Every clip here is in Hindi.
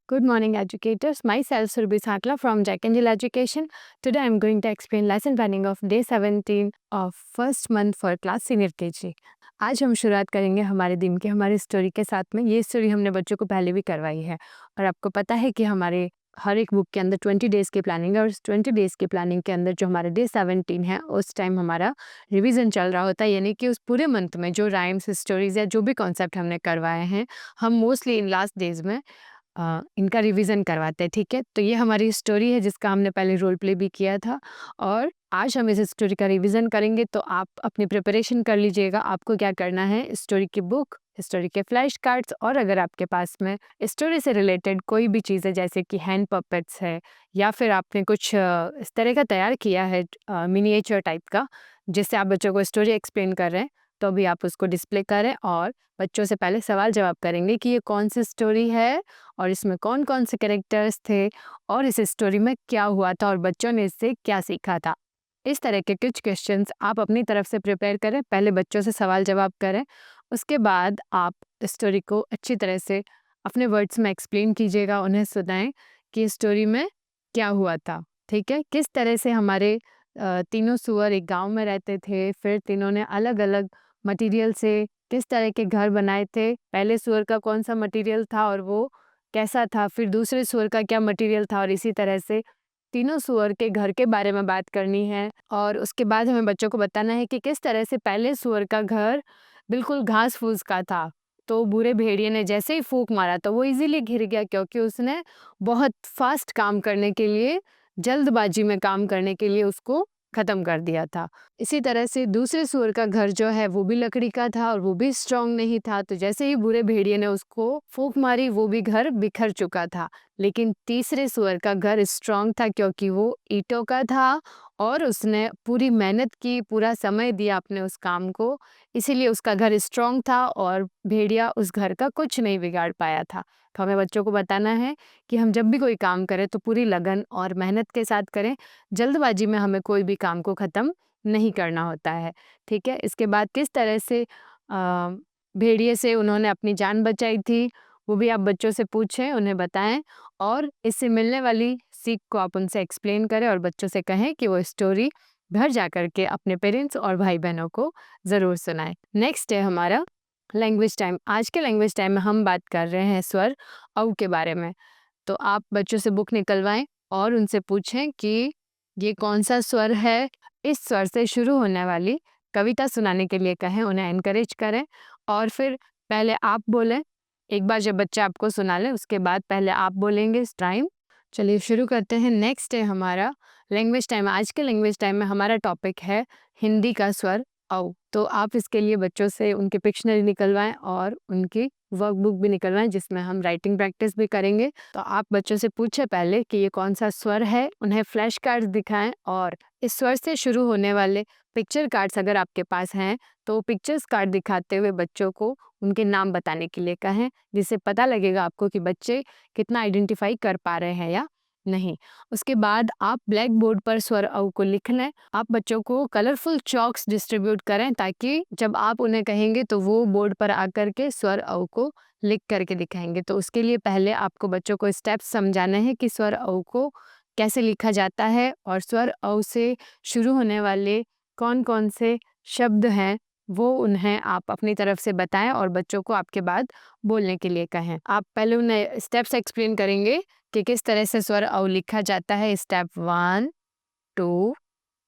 Good morning, educators. Myself, Surbhi Sakla from Jack Angel Education. Today, I'm going to explain lesson planning of day 17 of first month for class senior KG. आज हम शुरुआत करेंगे हमारे दिन के हमारी स्टोरी के साथ में। ये स्टोरी हमने बच्चों को पहले भी करवाई है और आपको पता है कि हमारे हर एक बुक के अंदर 20 डेज़ की प्लानिंग है और 20 डेज़ की प्लानिंग के अंदर जो हमारे डे 17 है उस टाइम हमारा रिवीजन चल रहा होता है, यानी कि उस पूरे मंथ में जो राइम्स, स्टोरीज़ या जो भी कॉन्सेप्ट हमने करवाए हैं, हम मोस्टली इन लास्ट डेज़ में इनका रिवीजन करवाते हैं। ठीक है, तो ये हमारी स्टोरी है जिसका हमने पहले रोल प्ले भी किया था और आज हम इस स्टोरी का रिवीजन करेंगे। तो आप अपनी प्रिपरेशन कर लीजिएगा। आपको क्या करना है, स्टोरी की बुक, स्टोरी के फ्लैश कार्ड्स और अगर आपके पास में स्टोरी से रिलेटेड कोई भी चीज़ है जैसे कि हैंड पपेट्स है या फिर आपने कुछ इस तरह का तैयार किया है मिनिएचर टाइप का जिससे आप बच्चों को स्टोरी एक्सप्लेन कर रहे हैं, तो भी आप उसको डिस्प्ले करें और बच्चों से पहले सवाल जवाब करेंगे कि ये कौन सी स्टोरी है और इसमें कौन कौन से कैरेक्टर्स थे और इस स्टोरी में क्या हुआ था और बच्चों ने इससे क्या सीखा था। इस तरह के कुछ क्वेश्चंस आप अपनी तरफ से प्रिपेयर करें, पहले बच्चों से सवाल जवाब करें, उसके बाद आप स्टोरी को अच्छी तरह से अपने वर्ड्स में एक्सप्लेन कीजिएगा, उन्हें सुनाएं कि स्टोरी में क्या हुआ था। ठीक है, किस तरह से हमारे तीनों सुअर एक गांव में रहते थे, फिर तीनों ने अलग अलग मटेरियल से किस तरह के घर बनाए थे, पहले सुअर का कौन सा मटेरियल था और वो कैसा था, फिर दूसरे सुअर का क्या मटेरियल था और इसी तरह से तीनों सुअर के घर के बारे में बात करनी है। और उसके बाद हमें बच्चों को बताना है कि किस तरह से पहले सुअर का घर बिल्कुल घास फूस का था, तो बूढ़े भेड़िए ने जैसे ही फूंक मारा तो वो इजीली घिर गया क्योंकि उसने बहुत फास्ट काम करने के लिए, जल्दबाजी में काम करने के लिए उसको ख़त्म कर दिया था। इसी तरह से दूसरे सुअर का घर जो है वो भी लकड़ी का था और वो भी स्ट्रॉन्ग नहीं था, तो जैसे ही बूढ़े भेड़िए ने उसको फूंक मारी वो भी घर बिखर चुका था। लेकिन तीसरे सुअर का घर स्ट्रॉन्ग था क्योंकि वो ईंटों का था और उसने पूरी मेहनत की, पूरा समय दिया अपने उस काम को, इसीलिए उसका घर स्ट्रॉन्ग था और भेड़िया उस घर का कुछ नहीं बिगाड़ पाया था। तो हमें बच्चों को बताना है कि हम जब भी कोई काम करें तो पूरी लगन और मेहनत के साथ करें, जल्दबाजी में हमें कोई भी काम को ख़त्म नहीं करना होता है। ठीक है, इसके बाद किस तरह से भेड़िए से उन्होंने अपनी जान बचाई थी वो भी आप बच्चों से पूछें, उन्हें बताएं और इससे मिलने वाली सीख को आप उनसे एक्सप्लेन करें और बच्चों से कहें कि वो स्टोरी घर जा कर के अपने पेरेंट्स और भाई बहनों को ज़रूर सुनाएं। नेक्स्ट है हमारा लैंग्वेज टाइम। आज के लैंग्वेज टाइम में हम बात कर रहे हैं स्वर औ के बारे में। तो आप बच्चों से बुक निकलवाएं और उनसे पूछें कि ये कौन सा स्वर है। इस स्वर से शुरू होने वाली कविता सुनाने के लिए कहें, उन्हें एनकरेज करें और फिर पहले आप बोलें। एक बार जब बच्चा आपको सुना ले उसके बाद पहले आप बोलेंगे इस टाइम। चलिए शुरू करते हैं। नेक्स्ट है हमारा लैंग्वेज टाइम। आज के लैंग्वेज टाइम में हमारा टॉपिक है हिंदी का स्वर औ। तो आप इसके लिए बच्चों से उनके पिक्शनरी निकलवाएं और उनकी वर्कबुक भी निकलवाएं जिसमें हम राइटिंग प्रैक्टिस भी करेंगे। तो आप बच्चों से पूछें पहले कि ये कौन सा स्वर है, उन्हें फ्लैश कार्ड्स दिखाएं और इस स्वर से शुरू होने वाले पिक्चर कार्ड्स अगर आपके पास हैं तो पिक्चर्स कार्ड दिखाते हुए बच्चों को उनके नाम बताने के लिए कहें, जिससे पता लगेगा आपको कि बच्चे कितना आइडेंटिफाई कर पा रहे हैं या नहीं। उसके बाद आप ब्लैक बोर्ड पर स्वर औ को लिख लें। आप बच्चों को कलरफुल चॉक्स डिस्ट्रीब्यूट करें ताकि जब आप उन्हें कहेंगे तो वो बोर्ड पर आकर के स्वर औ को लिख करके दिखाएंगे। तो उसके लिए पहले आपको बच्चों को स्टेप्स समझाने हैं कि स्वर औ को कैसे लिखा जाता है और स्वर औ से शुरू होने वाले कौन कौन से शब्द हैं वो उन्हें आप अपनी तरफ से बताएं और बच्चों को आपके बाद बोलने के लिए कहें। आप पहले उन्हें स्टेप्स एक्सप्लेन करेंगे कि किस तरह से स्वर औ लिखा जाता है। स्टेप 1, 2,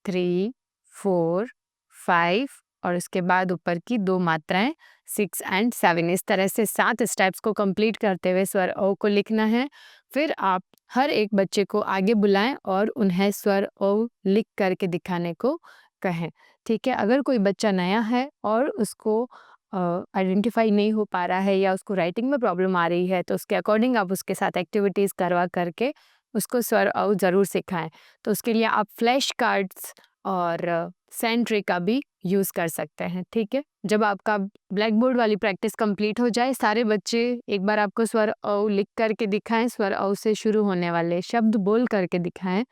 3, 4, 5 और उसके बाद ऊपर की 2 मात्राएं 6 एंड 7। इस तरह से 7 स्टेप्स को कंप्लीट करते हुए स्वर औ को लिखना है। फिर आप हर एक बच्चे को आगे बुलाएं और उन्हें स्वर औ लिख करके दिखाने को कहें। ठीक है, अगर कोई बच्चा नया है और उसको आइडेंटिफाई नहीं हो पा रहा है या उसको राइटिंग में प्रॉब्लम आ रही है तो उसके अकॉर्डिंग आप उसके साथ एक्टिविटीज़ करवा करके उसको स्वर औ ज़रूर सिखाएं। तो उसके लिए आप फ्लैश कार्ड्स और सैंड ट्रे का भी यूज़ कर सकते हैं। ठीक है, जब आपका ब्लैक बोर्ड वाली प्रैक्टिस कंप्लीट हो जाए, सारे बच्चे एक बार आपको स्वर औ लिख करके दिखाएं, स्वर औ से शुरू होने वाले शब्द बोल करके दिखाएं।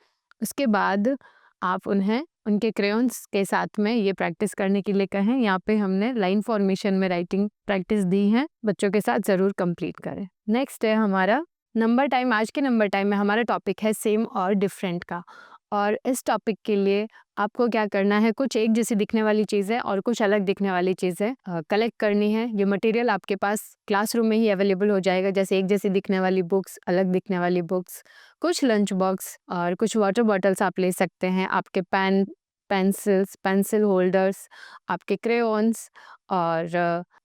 उसके बाद आप उन्हें उनके क्रेयॉन्स के साथ में ये प्रैक्टिस करने के लिए कहें। यहाँ पे हमने लाइन फॉर्मेशन में राइटिंग प्रैक्टिस दी है, बच्चों के साथ ज़रूर कंप्लीट करें। नेक्स्ट है हमारा नंबर टाइम, आज के नंबर टाइम में हमारा टॉपिक है सेम और डिफरेंट का। और इस टॉपिक के लिए आपको क्या करना है, कुछ एक जैसी दिखने वाली चीज़ें और कुछ अलग दिखने वाली चीज़ें कलेक्ट करनी है। ये मटेरियल आपके पास क्लासरूम में ही अवेलेबल हो जाएगा, जैसे एक जैसी दिखने वाली बुक्स, अलग दिखने वाली बुक्स, कुछ लंच बॉक्स और कुछ वाटर बॉटल्स आप ले सकते हैं, आपके पेन, पेंसिल्स, पेंसिल होल्डर्स, आपके क्रेयॉन्स और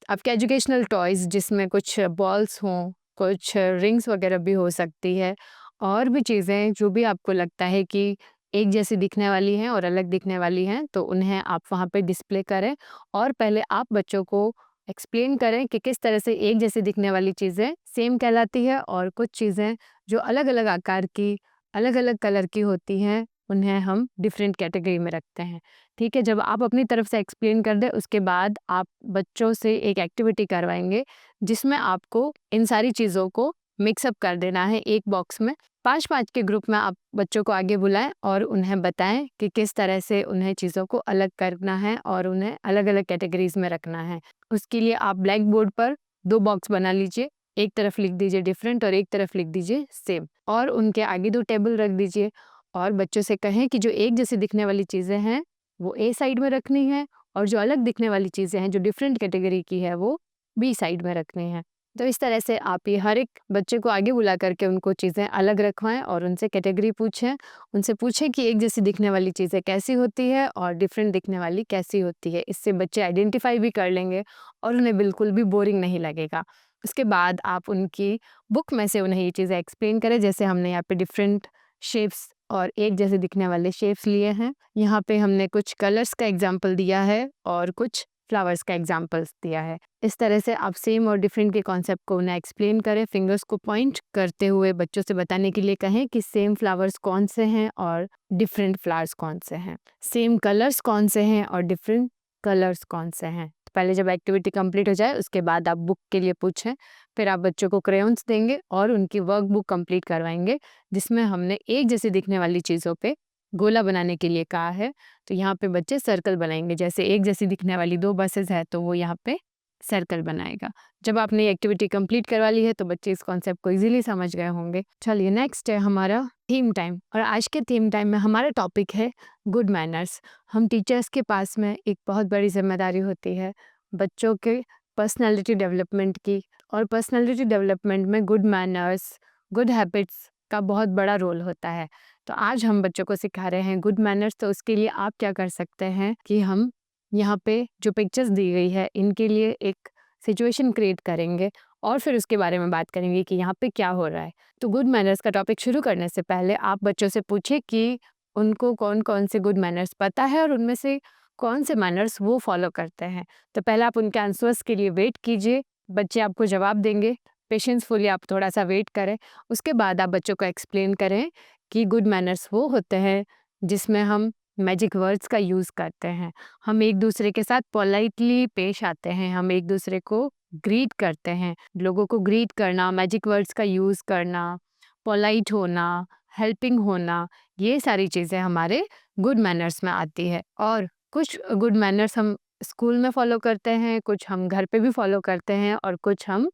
आपके एजुकेशनल टॉयज़ जिसमें कुछ बॉल्स हों, कुछ रिंग्स वगैरह भी हो सकती है, और भी चीज़ें जो भी आपको लगता है कि एक जैसी दिखने वाली हैं और अलग दिखने वाली हैं, तो उन्हें आप वहाँ पे डिस्प्ले करें और पहले आप बच्चों को एक्सप्लेन करें कि किस तरह से एक जैसी दिखने वाली चीज़ें सेम कहलाती है और कुछ चीज़ें जो अलग-अलग आकार की, अलग-अलग कलर की होती हैं, उन्हें हम डिफरेंट कैटेगरी में रखते हैं। ठीक है? जब आप अपनी तरफ से एक्सप्लेन कर दें, उसके बाद आप बच्चों से एक एक्टिविटी करवाएँगे जिसमें आपको इन सारी चीज़ों को मिक्सअप कर देना है एक बॉक्स में। 5-5 के ग्रुप में आप बच्चों को आगे बुलाएँ और उन्हें बताएँ कि किस तरह से उन्हें चीज़ों को अलग करना है और उन्हें अलग-अलग कैटेगरीज़ में रखना है। उसके लिए आप ब्लैक बोर्ड पर 2 बॉक्स बना लीजिए, एक तरफ लिख दीजिए डिफरेंट और एक तरफ लिख दीजिए सेम, और उनके आगे 2 टेबल रख दीजिए और बच्चों से कहें कि जो एक जैसी दिखने वाली चीज़ें हैं, वो ए साइड में रखनी है और जो अलग दिखने वाली चीज़ें हैं, जो डिफरेंट कैटेगरी की है, वो बी साइड में रखनी है। तो इस तरह से आप ये हर एक बच्चे को आगे बुला करके उनको चीज़ें अलग रखवाएँ और उनसे कैटेगरी पूछें। उनसे पूछें कि एक जैसी दिखने वाली चीज़ें कैसी होती है और डिफरेंट दिखने वाली कैसी होती है। इससे बच्चे आइडेंटिफ़ाई भी कर लेंगे और उन्हें बिल्कुल भी बोरिंग नहीं लगेगा। उसके बाद आप उनकी बुक में से उन्हें ये चीज़ें एक्सप्लेन करें, जैसे हमने यहाँ पे डिफरेंट शेप्स और एक जैसे दिखने वाले शेप्स लिए हैं। यहाँ पे हमने कुछ कलर्स का एग्ज़ाम्पल दिया है और कुछ फ्लावर्स का एग्ज़ाम्पल्स दिया है। इस तरह से आप सेम और डिफरेंट के कॉन्सेप्ट को उन्हें एक्सप्लेन करें, फिंगर्स को पॉइंट करते हुए बच्चों से बताने के लिए कहें कि सेम फ्लावर्स कौन से हैं और डिफरेंट फ्लावर्स कौन से हैं। सेम कलर्स कौन से हैं और डिफरेंट कलर्स कौन से हैं। पहले जब एक्टिविटी कंप्लीट हो जाए उसके बाद आप बुक के लिए पूछें, फिर आप बच्चों को क्रेयॉन्स देंगे और उनकी वर्क बुक कंप्लीट करवाएँगे, जिसमें हमने एक जैसी दिखने वाली चीज़ों पे गोला बनाने के लिए कहा है। तो यहाँ पे बच्चे सर्कल बनाएँगे, जैसे एक जैसी दिखने वाली 2 बसेज़ है तो वो यहाँ पे सर्कल बनाएगा। जब आपने ये एक्टिविटी कंप्लीट करवा ली है तो बच्चे इस कॉन्सेप्ट को ईज़िली समझ गए होंगे। चलिए नेक्स्ट है हमारा थीम टाइम, और आज के थीम टाइम में हमारा टॉपिक है गुड मैनर्स। हम टीचर्स के पास में एक बहुत बड़ी ज़िम्मेदारी होती है बच्चों के पर्सनैलिटी डेवलपमेंट की, और पर्सनैलिटी डेवलपमेंट में गुड मैनर्स, गुड हैबिट्स का बहुत बड़ा रोल होता है। तो आज हम बच्चों को सिखा रहे हैं गुड मैनर्स। तो उसके लिए आप क्या कर सकते हैं कि हम यहाँ पे जो पिक्चर्स दी गई है इनके लिए एक सिचुएशन क्रिएट करेंगे और फिर उसके बारे में बात करेंगे कि यहाँ पे क्या हो रहा है। तो गुड मैनर्स का टॉपिक शुरू करने से पहले आप बच्चों से पूछिए कि उनको कौन-कौन से गुड मैनर्स पता है और उनमें से कौन से मैनर्स वो फॉलो करते हैं। तो पहले आप उनके आंसर्स के लिए वेट कीजिए, बच्चे आपको जवाब देंगे। पेशेंसफुली आप थोड़ा-सा वेट करें। उसके बाद आप बच्चों को एक्सप्लेन करें कि गुड मैनर्स वो होते हैं जिसमें हम मैजिक वर्ड्स का यूज़ करते हैं। हम एक दूसरे के साथ पोलाइटली पेश आते हैं, हम एक दूसरे को ग्रीट करते हैं। लोगों को ग्रीट करना, मैजिक वर्ड्स का यूज़ करना, पोलाइट होना, हेल्पिंग होना, ये सारी चीज़ें हमारे गुड मैनर्स में आती है। और कुछ गुड मैनर्स हम स्कूल में फ़ॉलो करते हैं, कुछ हम घर पे भी फ़ॉलो करते हैं और कुछ हम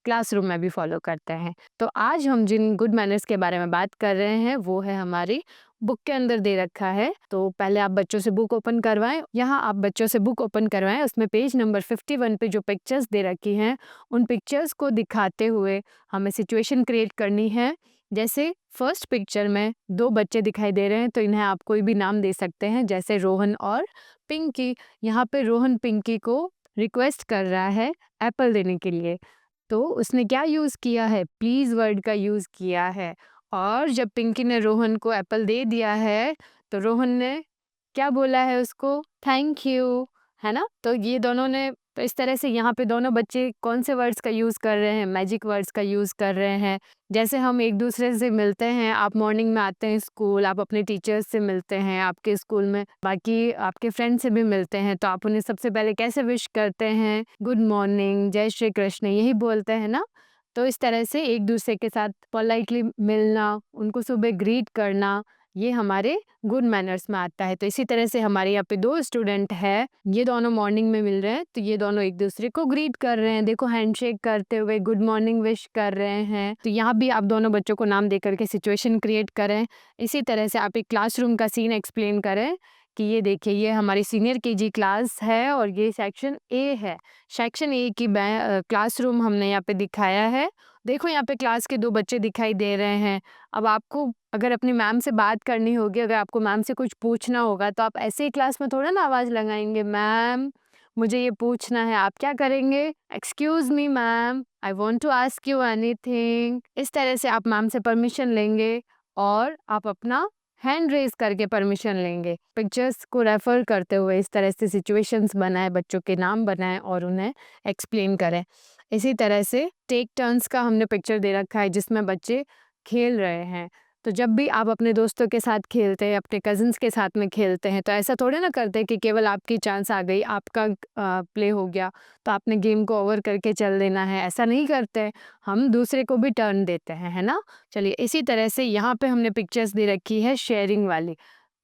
क्लासरूम में भी फ़ॉलो करते हैं। तो आज हम जिन गुड मैनर्स के बारे में बात कर रहे हैं वो है हमारी बुक के अंदर दे रखा है। तो पहले आप बच्चों से बुक ओपन करवाएं। यहाँ आप बच्चों से बुक ओपन करवाएं, उसमें पेज नंबर 51 पे जो पिक्चर्स दे रखी हैं उन पिक्चर्स को दिखाते हुए हमें सिचुएशन क्रिएट करनी है। जैसे फर्स्ट पिक्चर में 2 बच्चे दिखाई दे रहे हैं, तो इन्हें आप कोई भी नाम दे सकते हैं, जैसे रोहन और पिंकी। यहाँ पे रोहन पिंकी को रिक्वेस्ट कर रहा है एप्पल देने के लिए, तो उसने क्या यूज़ किया है, प्लीज़ वर्ड का यूज़ किया है। और जब पिंकी ने रोहन को एप्पल दे दिया है तो रोहन ने क्या बोला है उसको, थैंक यू, है ना? तो ये दोनों ने, तो इस तरह से यहाँ पे दोनों बच्चे कौन से वर्ड्स का यूज़ कर रहे हैं, मैजिक वर्ड्स का यूज़ कर रहे हैं। जैसे हम एक दूसरे से मिलते हैं, आप मॉर्निंग में आते हैं स्कूल, आप अपने टीचर्स से मिलते हैं, आपके स्कूल में बाकी आपके फ्रेंड से भी मिलते हैं, तो आप उन्हें सबसे पहले कैसे विश करते हैं, गुड मॉर्निंग, जय श्री कृष्ण, यही बोलते हैं ना? तो इस तरह से एक दूसरे के साथ पोलाइटली मिलना, उनको सुबह ग्रीट करना, ये हमारे गुड मैनर्स में आता है। तो इसी तरह से हमारे यहाँ पे 2 स्टूडेंट है, ये दोनों मॉर्निंग में मिल रहे हैं, तो ये दोनों एक दूसरे को ग्रीट कर रहे हैं। देखो हैंडशेक करते हुए गुड मॉर्निंग विश कर रहे हैं। तो यहाँ भी आप दोनों बच्चों को नाम दे करके सिचुएशन क्रिएट करें। इसी तरह से आप एक क्लासरूम का सीन एक्सप्लेन करें कि ये देखिए ये हमारी सीनियर केजी क्लास है और ये सेक्शन ए है। सेक्शन ए की क्लासरूम हमने यहाँ पे दिखाया है। देखो यहाँ पे क्लास के 2 बच्चे दिखाई दे रहे हैं। अब आपको अगर अपनी मैम से बात करनी होगी, अगर आपको मैम से कुछ पूछना होगा, तो आप ऐसे ही क्लास में थोड़ा ना आवाज़ लगाएँगे, मैम मुझे ये पूछना है। आप क्या करेंगे? Excuse me ma'am, I want to ask you anything. इस तरह से आप मैम से परमिशन लेंगे और आप अपना हैंड रेज़ करके परमिशन लेंगे। पिक्चर्स को रेफ़र करते हुए इस तरह से सिचुएशंस बनाएँ, बच्चों के नाम बनाएँ और उन्हें एक्सप्लेन करें। इसी तरह से टेक टर्न्स का हमने पिक्चर दे रखा है जिसमें बच्चे खेल रहे हैं। तो जब भी आप अपने दोस्तों के साथ खेलते हैं, अपने कज़िन्स के साथ में खेलते हैं, तो ऐसा थोड़ी ना करते हैं कि केवल आपकी चांस आ गई, आपका प्ले हो गया, तो आपने गेम को ओवर करके चल देना है, ऐसा नहीं करते। हम दूसरे को भी टर्न देते हैं, है ना? चलिए इसी तरह से यहाँ पे हमने पिक्चर्स दे रखी है शेयरिंग वाली।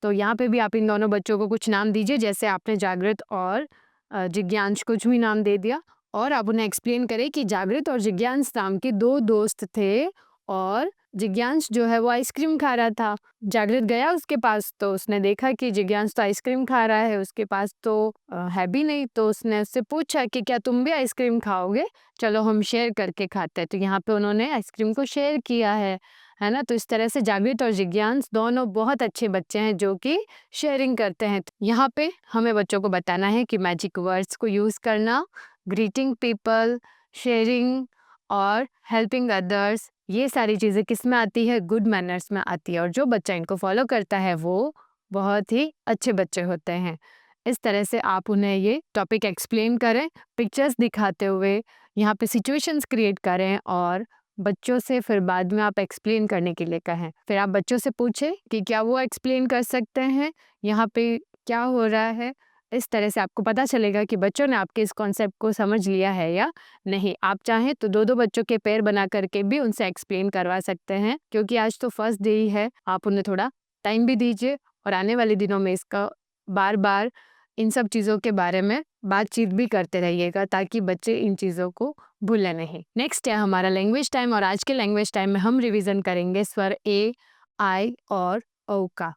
तो यहाँ पे भी आप इन दोनों बच्चों को कुछ नाम दीजिए, जैसे आपने जागृत और जिज्ञांश कुछ भी नाम दे दिया और आप उन्हें एक्सप्लेन करें कि जागृत और जिज्ञांश नाम के 2 दोस्त थे और जिज्ञांश जो है वो आइसक्रीम खा रहा था। जागृत गया उसके पास तो उसने देखा कि जिज्ञांश तो आइसक्रीम खा रहा है, उसके पास तो है भी नहीं, तो उसने उससे पूछा कि क्या तुम भी आइसक्रीम खाओगे? चलो हम शेयर करके खाते हैं। तो यहाँ पे उन्होंने आइसक्रीम को शेयर किया है ना? तो इस तरह से जागृत और जिज्ञांश दोनों बहुत अच्छे बच्चे हैं जो कि शेयरिंग करते हैं। यहाँ पे हमें बच्चों को बताना है कि मैजिक वर्ड्स को यूज़ करना, ग्रीटिंग पीपल, शेयरिंग और हेल्पिंग अदर्स, ये सारी चीज़ें किस में आती है? गुड मैनर्स में आती है और जो बच्चा इनको फॉलो करता है वो बहुत ही अच्छे बच्चे होते हैं। इस तरह से आप उन्हें ये टॉपिक एक्सप्लेन करें, पिक्चर्स दिखाते हुए, यहाँ पे सिचुएशंस क्रिएट करें और बच्चों से फिर बाद में आप एक्सप्लेन करने के लिए कहें। फिर आप बच्चों से पूछें कि क्या वो एक्सप्लेन कर सकते हैं, यहाँ पे क्या हो रहा है? इस तरह से आपको पता चलेगा कि बच्चों ने आपके इस कॉन्सेप्ट को समझ लिया है या नहीं। आप चाहें तो 2-2 बच्चों के पेयर बना करके भी उनसे एक्सप्लेन करवा सकते हैं, क्योंकि आज तो फर्स्ट डे ही है। आप उन्हें थोड़ा टाइम भी दीजिए और आने वाले दिनों में इसका बार-बार इन सब चीज़ों के बारे में बातचीत भी करते रहिएगा ताकि बच्चे इन चीज़ों को भूलें नहीं। नेक्स्ट है हमारा लैंग्वेज टाइम और आज के लैंग्वेज टाइम में हम रिवीजन करेंगे स्वर ए, आई और औ का।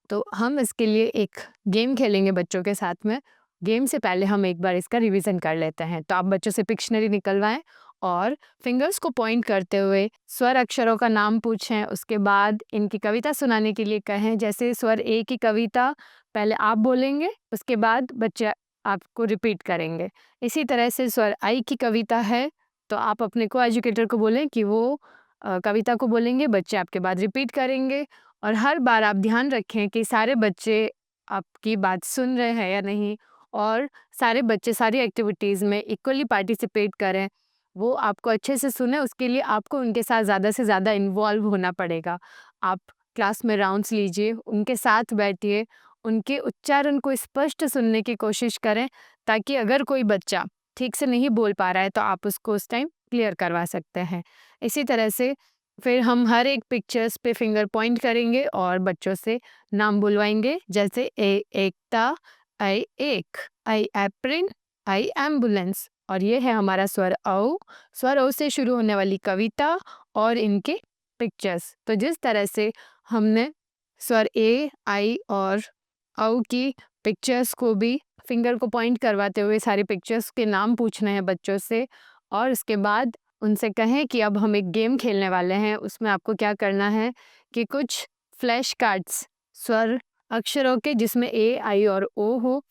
तो हम इसके लिए एक गेम खेलेंगे बच्चों के साथ में। गेम से पहले हम एक बार इसका रिवीजन कर लेते हैं। तो आप बच्चों से पिक्शनरी निकलवाएं और फिंगर्स को पॉइंट करते हुए स्वर अक्षरों का नाम पूछें। उसके बाद इनकी कविता सुनाने के लिए कहें। जैसे स्वर ए की कविता पहले आप बोलेंगे, उसके बाद बच्चे आपको रिपीट करेंगे। इसी तरह से स्वर आई की कविता है तो आप अपने को एजुकेटर को बोलें कि वो कविता को बोलेंगे, बच्चे आपके बाद रिपीट करेंगे। और हर बार आप ध्यान रखें कि सारे बच्चे आपकी बात सुन रहे हैं या नहीं और सारे बच्चे सारी एक्टिविटीज़ में इक्वली पार्टिसिपेट करें। वो आपको अच्छे से सुने, उसके लिए आपको उनके साथ ज़्यादा से ज़्यादा इन्वॉल्व होना पड़ेगा। आप क्लास में राउंड्स लीजिए, उनके साथ बैठिए, उनके उच्चारण को स्पष्ट सुनने की कोशिश करें ताकि अगर कोई बच्चा ठीक से नहीं बोल पा रहा है तो आप उसको उस टाइम क्लियर करवा सकते हैं। इसी तरह से फिर हम हर एक पिक्चर्स पे फिंगर पॉइंट करेंगे और बच्चों से नाम बुलवाएंगे। जैसे ए एकता, आई एक, आई एप्रिन, आई एम्बुलेंस। और ये है हमारा स्वर औ। स्वर औ से शुरू होने वाली कविता और इनके पिक्चर्स। तो जिस तरह से हमने स्वर ए, आई और औ की पिक्चर्स को भी फिंगर को पॉइंट करवाते हुए सारी पिक्चर्स के नाम पूछने हैं बच्चों से और उसके बाद उनसे कहें कि अब हम एक गेम खेलने वाले हैं। उसमें आपको क्या करना है कि कुछ फ्लैश कार्ड्स स्वर अक्षरों के जिसमें ए, आई और ओ हो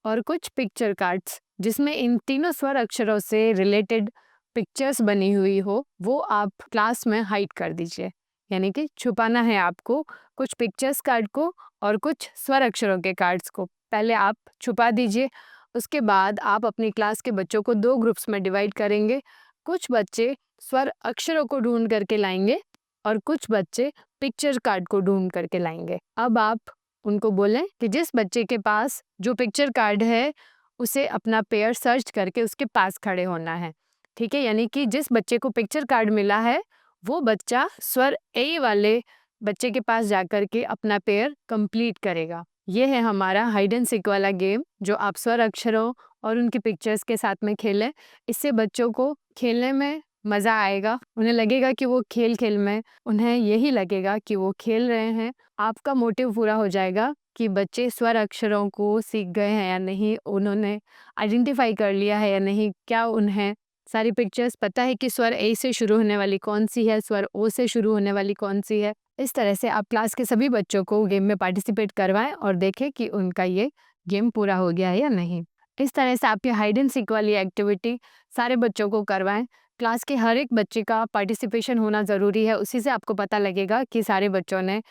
और कुछ पिक्चर कार्ड्स जिसमें इन तीनों स्वर अक्षरों से रिलेटेड पिक्चर्स बनी हुई हो, वो आप क्लास में हाइड कर दीजिए। यानी कि छुपाना है आपको कुछ पिक्चर्स कार्ड को और कुछ स्वर अक्षरों के कार्ड्स को। पहले आप छुपा दीजिए, उसके बाद आप अपनी क्लास के बच्चों को 2 ग्रुप्स में डिवाइड करेंगे। कुछ बच्चे स्वर अक्षरों को ढूंढ करके लाएंगे और कुछ बच्चे पिक्चर कार्ड को ढूंढ करके लाएंगे। अब आप उनको बोलें कि जिस बच्चे के पास जो पिक्चर कार्ड है उसे अपना पेयर सर्च करके उसके पास खड़े होना है। ठीक है, यानी कि जिस बच्चे को पिक्चर कार्ड मिला है वो बच्चा स्वर ए वाले बच्चे के पास जाकर के अपना पेयर कंप्लीट करेगा। ये है हमारा हाइड एंड सीक वाला गेम, जो आप स्वर अक्षरों और उनकी पिक्चर्स के साथ में खेलें। इससे बच्चों को खेलने में मज़ा आएगा, उन्हें लगेगा कि वो खेल में उन्हें यही लगेगा कि वो खेल रहे हैं। आपका मोटिव पूरा हो जाएगा कि बच्चे स्वर अक्षरों को सीख गए हैं या नहीं, उन्होंने आइडेंटिफाई कर लिया है या नहीं, क्या उन्हें सारी पिक्चर्स पता है कि स्वर ए से शुरू होने वाली कौन सी है, स्वर ओ से शुरू होने वाली कौन सी है। इस तरह से आप क्लास के सभी बच्चों को गेम में पार्टिसिपेट करवाएं और देखें कि उनका ये गेम पूरा हो गया है या नहीं। इस तरह से आपकी हाइड एंड सीक वाली एक्टिविटी सारे बच्चों को करवाएं। क्लास के हर एक बच्चे का पार्टिसिपेशन होना ज़रूरी है, उसी से आपको पता लगेगा कि सारे बच्चों ने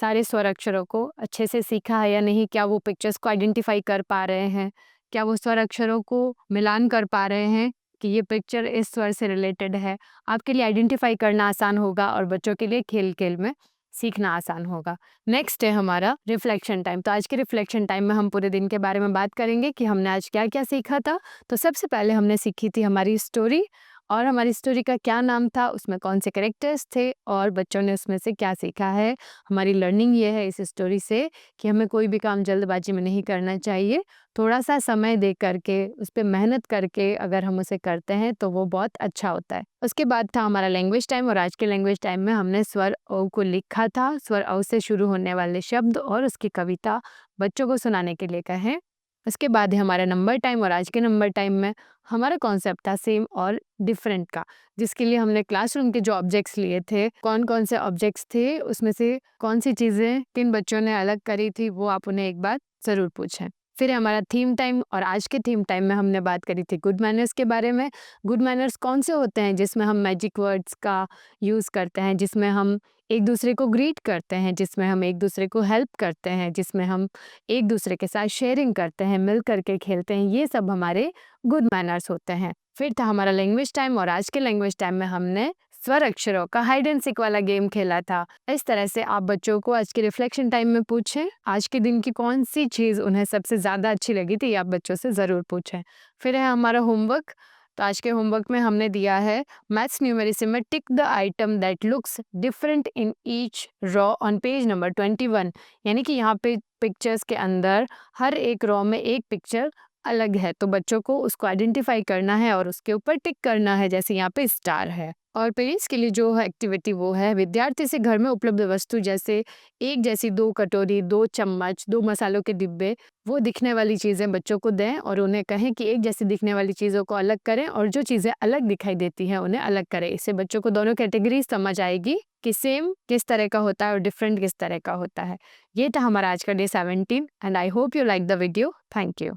सारे स्वर अक्षरों को अच्छे से सीखा है या नहीं, क्या वो पिक्चर्स को आइडेंटिफाई कर पा रहे हैं, क्या वो स्वर अक्षरों को मिलान कर पा रहे हैं कि ये पिक्चर इस स्वर से रिलेटेड है। आपके लिए आइडेंटिफाई करना आसान होगा और बच्चों के लिए खेल में सीखना आसान होगा। नेक्स्ट है हमारा रिफ्लेक्शन टाइम। तो आज के रिफ्लेक्शन टाइम में हम पूरे दिन के बारे में बात करेंगे कि हमने आज क्या-क्या सीखा था। तो सबसे पहले हमने सीखी थी हमारी स्टोरी, और हमारी स्टोरी का क्या नाम था, उसमें कौन से कैरेक्टर्स थे और बच्चों ने उसमें से क्या सीखा है। हमारी लर्निंग ये है इस स्टोरी से कि हमें कोई भी काम जल्दबाजी में नहीं करना चाहिए। थोड़ा-सा समय दे करके, उस पे मेहनत करके अगर हम उसे करते हैं तो वो बहुत अच्छा होता है। उसके बाद था हमारा लैंग्वेज टाइम, और आज के लैंग्वेज टाइम में हमने स्वर ओ को लिखा था, स्वर औ से शुरू होने वाले शब्द और उसकी कविता बच्चों को सुनाने के लिए कहें। उसके बाद है हमारा नंबर टाइम, और आज के नंबर टाइम में हमारा कॉन्सेप्ट था सेम और डिफरेंट का, जिसके लिए हमने क्लासरूम के जो ऑब्जेक्ट्स लिए थे, कौन-कौन से ऑब्जेक्ट्स थे, उसमें से कौन सी चीज़ें किन बच्चों ने अलग करी थी, वो आप उन्हें एक बार ज़रूर पूछें। फिर है हमारा थीम टाइम, और आज के थीम टाइम में हमने बात करी थी गुड मैनर्स के बारे में। गुड मैनर्स कौन से होते हैं, जिसमें हम मैजिक वर्ड्स का यूज़ करते हैं, जिसमें हम एक दूसरे को ग्रीट करते हैं, जिसमें हम एक दूसरे को हेल्प करते हैं, जिसमें हम एक दूसरे के साथ शेयरिंग करते हैं, मिल करके खेलते हैं, ये सब हमारे गुड मैनर्स होते हैं। फिर था हमारा लैंग्वेज टाइम, और आज के लैंग्वेज टाइम में हमने स्वर अक्षरों का हाइड एंड सीक वाला गेम खेला था। इस तरह से आप बच्चों को आज के रिफ्लेक्शन टाइम में पूछें, आज के दिन की कौन सी चीज़ उन्हें सबसे ज़्यादा अच्छी लगी थी, ये आप बच्चों से ज़रूर पूछें। फिर है हमारा होमवर्क। तो आज के होमवर्क में हमने दिया है मैथ्स न्यूमेरिज्म में tick the item that looks different in each raw on page number 21। यानी कि यहाँ पे पिक्चर्स के अंदर हर एक रॉ में एक पिक्चर अलग है, तो बच्चों को उसको आइडेंटिफाई करना है और उसके ऊपर टिक करना है, जैसे यहाँ पे स्टार है। और पेरेंट्स के लिए जो एक्टिविटी वो है, विद्यार्थी से घर में उपलब्ध वस्तु जैसे एक जैसी 2 कटोरी, 2 चम्मच, 2 मसालों के डिब्बे, वो दिखने वाली चीज़ें बच्चों को दें और उन्हें कहें कि एक जैसी दिखने वाली चीज़ों को अलग करें और जो चीज़ें अलग दिखाई देती हैं उन्हें अलग करें। इससे बच्चों को दोनों कैटेगरी समझ आएगी कि सेम किस तरह का होता है और डिफरेंट किस तरह का होता है। ये था हमारा आज का day 17, and I hope you like the video. Thank you.